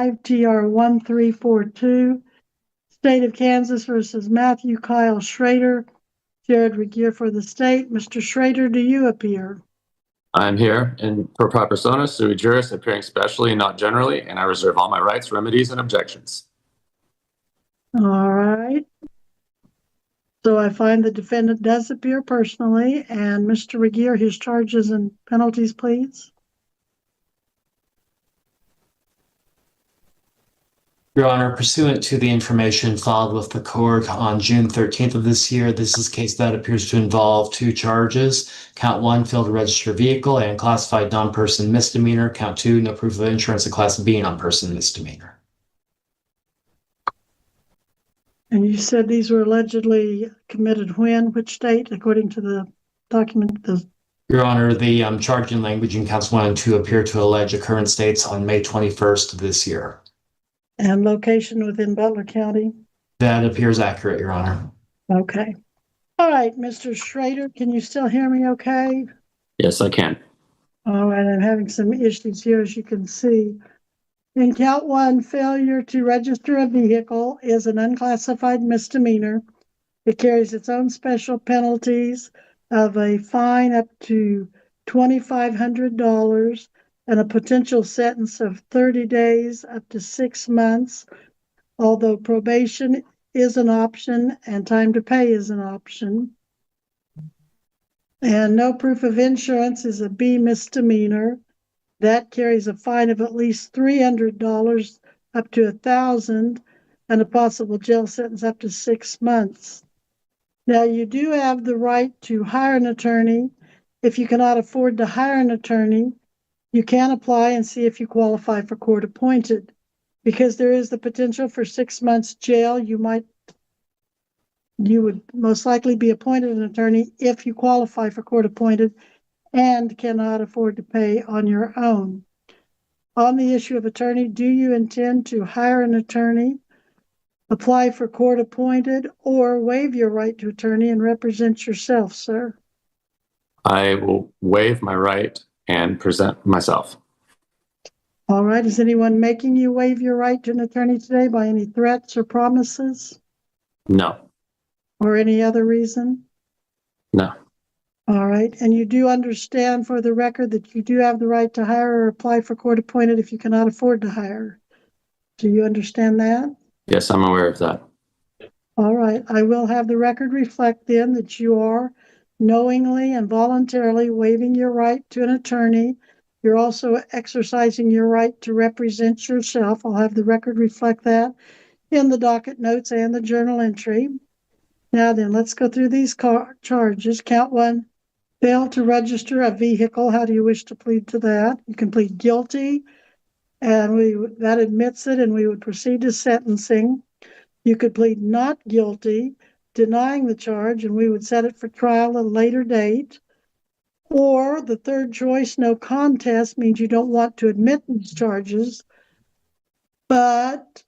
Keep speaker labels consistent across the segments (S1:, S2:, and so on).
S1: TR 1342, State of Kansas versus Matthew Kyle Schrader. Jared Regier for the state. Mr. Schrader, do you appear?
S2: I'm here in pro persona sui juris, appearing specially and not generally, and I reserve all my rights, remedies, and objections.
S1: All right. So I find the defendant does appear personally, and Mr. Regier, his charges and penalties, please.
S3: Your Honor, pursuant to the information filed with the court on June 13th of this year, this is a case that appears to involve two charges. Count 1, failed to register a vehicle and classified non-person misdemeanor. Count 2, no proof of insurance, a class B non-person misdemeanor.
S1: And you said these were allegedly committed when? Which date, according to the document?
S3: Your Honor, the charging language in counts 1 and 2 appear to allege occurrence dates on May 21st of this year.
S1: And location within Butler County?
S3: That appears accurate, Your Honor.
S1: Okay. All right, Mr. Schrader, can you still hear me okay?
S2: Yes, I can.
S1: All right, I'm having some issues here, as you can see. In count 1, failure to register a vehicle is an unclassified misdemeanor. It carries its own special penalties of a fine up to $2,500 and a potential sentence of 30 days up to 6 months, although probation is an option and time to pay is an option. And no proof of insurance is a B misdemeanor. That carries a fine of at least $300 up to $1,000 and a possible jail sentence up to 6 months. Now, you do have the right to hire an attorney. If you cannot afford to hire an attorney, you can apply and see if you qualify for court appointed. Because there is the potential for 6 months jail, you would most likely be appointed an attorney if you qualify for court appointed and cannot afford to pay on your own. On the issue of attorney, do you intend to hire an attorney, apply for court appointed, or waive your right to attorney and represent yourself, sir?
S2: I will waive my right and present myself.
S1: All right. Is anyone making you waive your right to an attorney today by any threats or promises?
S2: No.
S1: Or any other reason?
S2: No.
S1: All right. And you do understand, for the record, that you do have the right to hire or apply for court appointed if you cannot afford to hire. Do you understand that?
S2: Yes, I'm aware of that.
S1: All right. I will have the record reflect then that you are knowingly and voluntarily waiving your right to an attorney. You're also exercising your right to represent yourself. I'll have the record reflect that in the docket notes and the journal entry. Now then, let's go through these charges. Count 1, fail to register a vehicle. How do you wish to plead to that? You can plead guilty, and that admits it, and we would proceed to sentencing. You could plead not guilty, denying the charge, and we would set it for trial at a later date. Or the third choice, no contest, means you don't want to admit these charges, but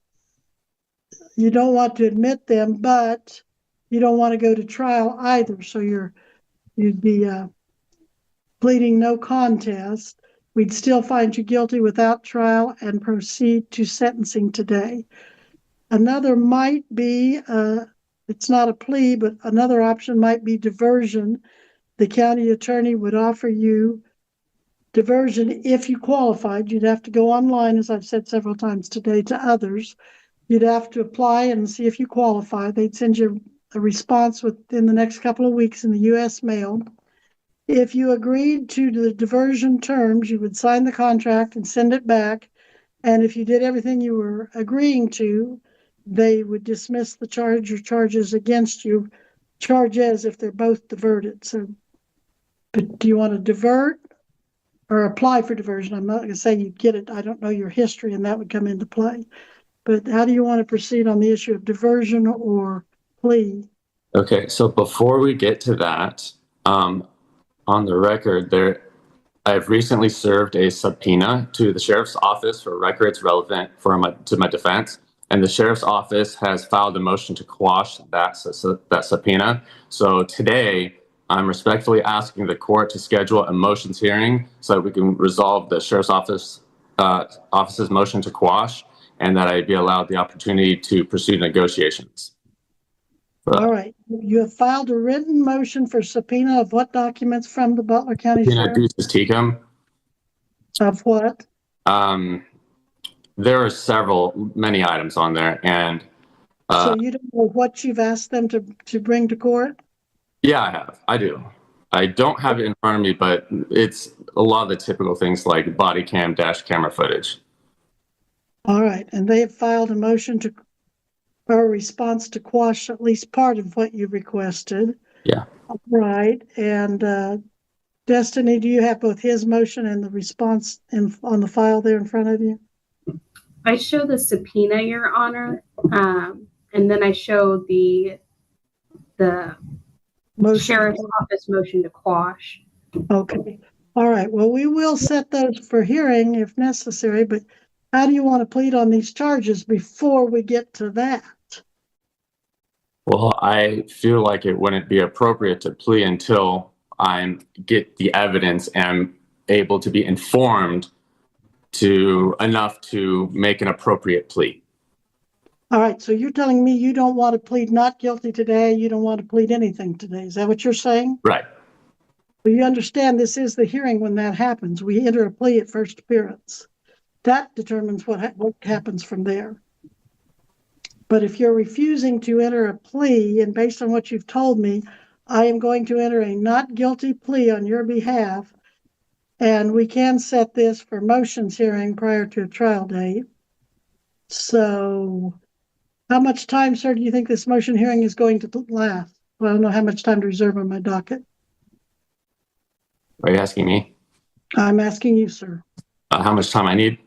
S1: you don't want to admit them, but you don't want to go to trial either. So you'd be pleading no contest. We'd still find you guilty without trial and proceed to sentencing today. Another might be, it's not a plea, but another option might be diversion. The county attorney would offer you diversion if you qualified. You'd have to go online, as I've said several times today to others. You'd have to apply and see if you qualify. They'd send you a response within the next couple of weeks in the U.S. mail. If you agreed to the diversion terms, you would sign the contract and send it back. And if you did everything you were agreeing to, they would dismiss the charge or charges against you, charges if they're both diverted. So, but do you want to divert or apply for diversion? I'm not going to say you get it. I don't know your history, and that would come into play. But how do you want to proceed on the issue of diversion or plea?
S2: Okay, so before we get to that, on the record, I've recently served a subpoena to the sheriff's office for records relevant to my defense, and the sheriff's office has filed a motion to quash that subpoena. So today, I'm respectfully asking the court to schedule a motions hearing so that we can resolve the sheriff's office's motion to quash. and that I be allowed the opportunity to pursue negotiations.
S1: All right. You have filed a written motion for subpoena of what documents from the Butler County Sheriff?
S2: Ducis tecum.
S1: Of what?
S2: There are many items on there, and
S1: so you don't know what you've asked them to bring to court?
S2: Yeah, I do. I don't have it in front of me, but it's a lot of the typical things like body cam, dash camera footage.
S1: All right. And they have filed a motion or a response to quash at least part of what you requested.
S2: Yeah.
S1: Right. And Destiny, do you have both his motion and the response on the file there in front of you?
S4: I show the subpoena, Your Honor, and then I show the Sheriff's Office motion to quash.
S1: Okay. All right. Well, we will set those for hearing if necessary, but how do you want to plead on these charges before we get to that?
S2: Well, I feel like it wouldn't be appropriate to plea until I get the evidence and able to be informed enough to make an appropriate plea.
S1: All right. So you're telling me you don't want to plead not guilty today. You don't want to plead anything today. Is that what you're saying?
S2: Right.
S1: Well, you understand this is the hearing when that happens. We enter a plea at first appearance. That determines what happens from there. But if you're refusing to enter a plea, and based on what you've told me, I am going to enter a not guilty plea on your behalf, and we can set this for motions hearing prior to a trial date. So how much time, sir, do you think this motion hearing is going to last? Well, I don't know how much time to reserve on my docket.
S2: Are you asking me?
S1: I'm asking you, sir.
S2: How much time I need?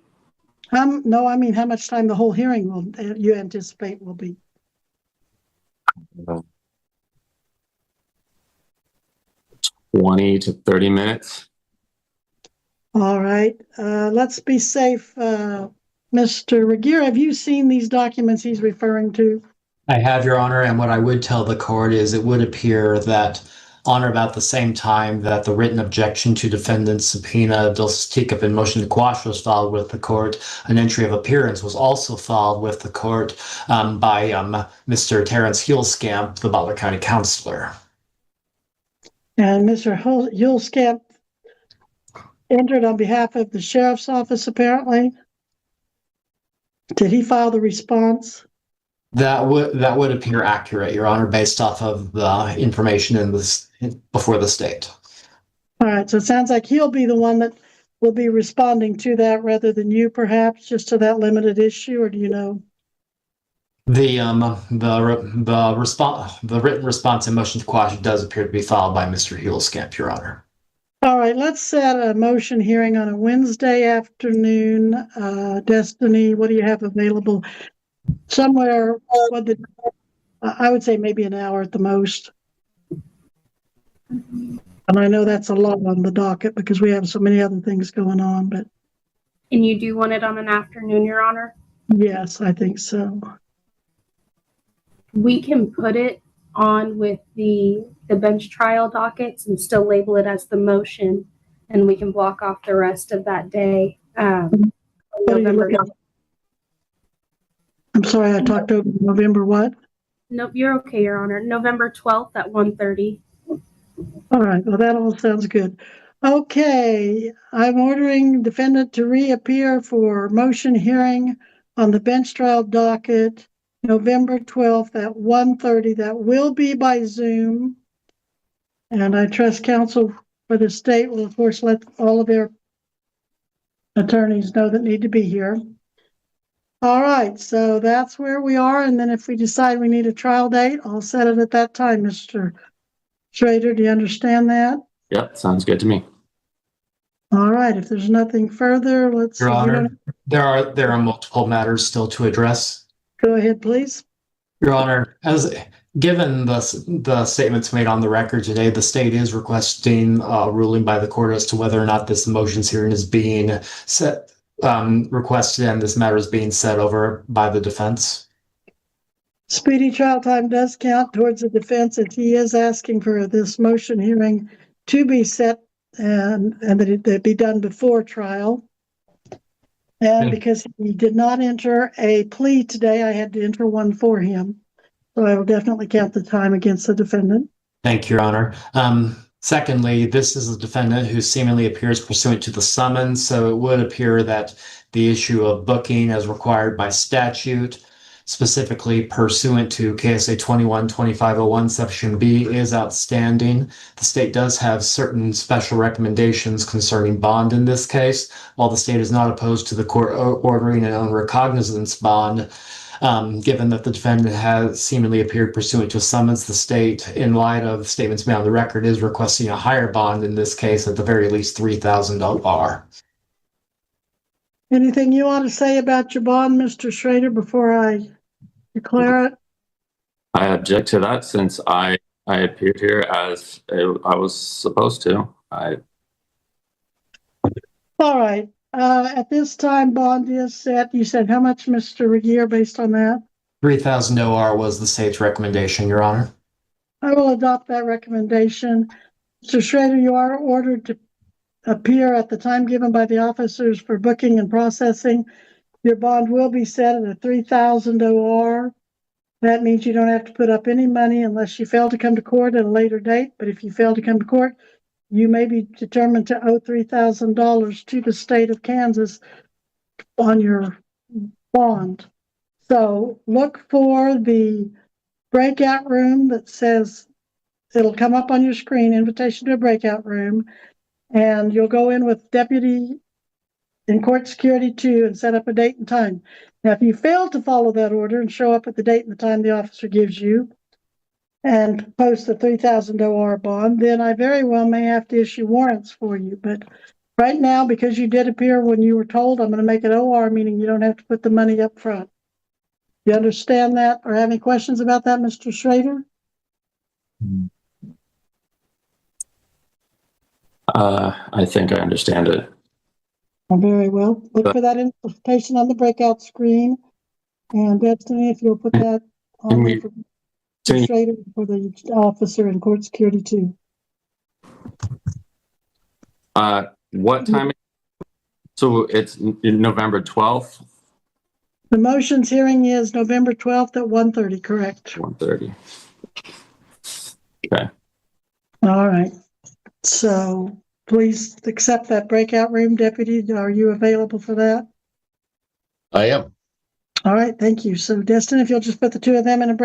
S1: No, I mean how much time the whole hearing you anticipate will be.
S2: 20 to 30 minutes.
S1: All right. Let's be safe. Mr. Regier, have you seen these documents he's referring to?
S3: I have, Your Honor, and what I would tell the court is it would appear that on or about the same time that the written objection to defendant's subpoena Dulcis tecum and motion to quash was filed with the court, an entry of appearance was also filed with the court by Mr. Terrence Hulskamp, the Butler County Counselor.
S1: And Mr. Hulskamp entered on behalf of the Sheriff's Office, apparently. Did he file the response?
S3: That would appear accurate, Your Honor, based off of the information in this before the state.
S1: All right, so it sounds like he'll be the one that will be responding to that rather than you, perhaps, just to that limited issue, or do you know?
S3: The written response and motion to quash does appear to be filed by Mr. Hulskamp, Your Honor.
S1: All right, let's set a motion hearing on a Wednesday afternoon. Destiny, what do you have available? Somewhere, I would say maybe an hour at the most. And I know that's a lot on the docket because we have so many other things going on, but.
S4: And you do want it on an afternoon, Your Honor?
S1: Yes, I think so.
S4: We can put it on with the bench trial dockets and still label it as the motion, and we can block off the rest of that day. November.
S1: I'm sorry, I talked over November what?
S4: Nope, you're okay, Your Honor. November 12th at 1:30.
S1: All right, well, that all sounds good. Okay, I'm ordering defendant to reappear for motion hearing on the bench trial docket November 12th at 1:30. That will be by Zoom. And I trust counsel for the state will, of course, let all of their attorneys know that need to be here. All right, so that's where we are. And then if we decide we need a trial date, I'll set it at that time, Mr. Schrader. Do you understand that?
S2: Yep, sounds good to me.
S3: All
S1: right, if there's nothing further, let's.
S3: Your Honor, there are multiple matters still to address.
S1: Go ahead, please.
S3: Your Honor, given the statements made on the record today, the state is requesting a ruling by the court as to whether or not this motions hearing is being set, requested, and this matter is being set over by the defense.
S1: Speedy trial time does count towards the defense, and he is asking for this motion hearing to be set and that it be done before trial. And because he did not enter a plea today, I had to enter one for him. So I will definitely count the time against the defendant.
S3: Thank you, Your Honor. Secondly, this is a defendant who seemingly appears pursuant to the summons, so it would appear that the issue of booking as required by statute, specifically pursuant to KSA 21-2501 Section B, is outstanding. The state does have certain special recommendations concerning bond in this case. While the state is not opposed to the court ordering an unrecognizance bond, given that the defendant has seemingly appeared pursuant to a summons, the state, in light of statements made on the record, is requesting a higher bond in this case, at the very least $3,000.
S1: Anything you want to say about your bond, Mr. Schrader, before I declare it?
S2: I object to that since I appeared here as I was supposed to.
S1: All right. At this time, bond is set. You said how much, Mr. Regier, based on that?
S3: $3,000 OR was the state's recommendation, Your Honor.
S1: I will adopt that recommendation. Mr. Schrader, you are ordered to appear at the time given by the officers for booking and processing. Your bond will be set at a $3,000 OR. That means you don't have to put up any money unless you fail to come to court at a later date. But if you fail to come to court, you may be determined to owe $3,000 to the state of Kansas on your bond. So look for the breakout room that says, it'll come up on your screen, invitation to a breakout room, and you'll go in with Deputy in Court Security 2 and set up a date and time. Now, if you fail to follow that order and show up at the date and the time the officer gives you and post the $3,000 OR bond, then I very well may have to issue warrants for you. But right now, because you did appear when you were told, I'm going to make it OR, meaning you don't have to put the money up front. You understand that or have any questions about that, Mr. Schrader?
S2: I think I understand it.
S1: Oh, very well. Look for that invitation on the breakout screen. And Destiny, if you'll put that on there for Mr. Schrader, for the officer in Court Security 2.
S2: What time? So it's November 12th?
S1: The motions hearing is November 12th at 1:30, correct?
S2: 1:30. Okay.
S1: All right. So please accept that breakout room, Deputy. Are you available for that?
S5: I am.
S1: All right, thank you. So Destin, if you'll just put the two of them in a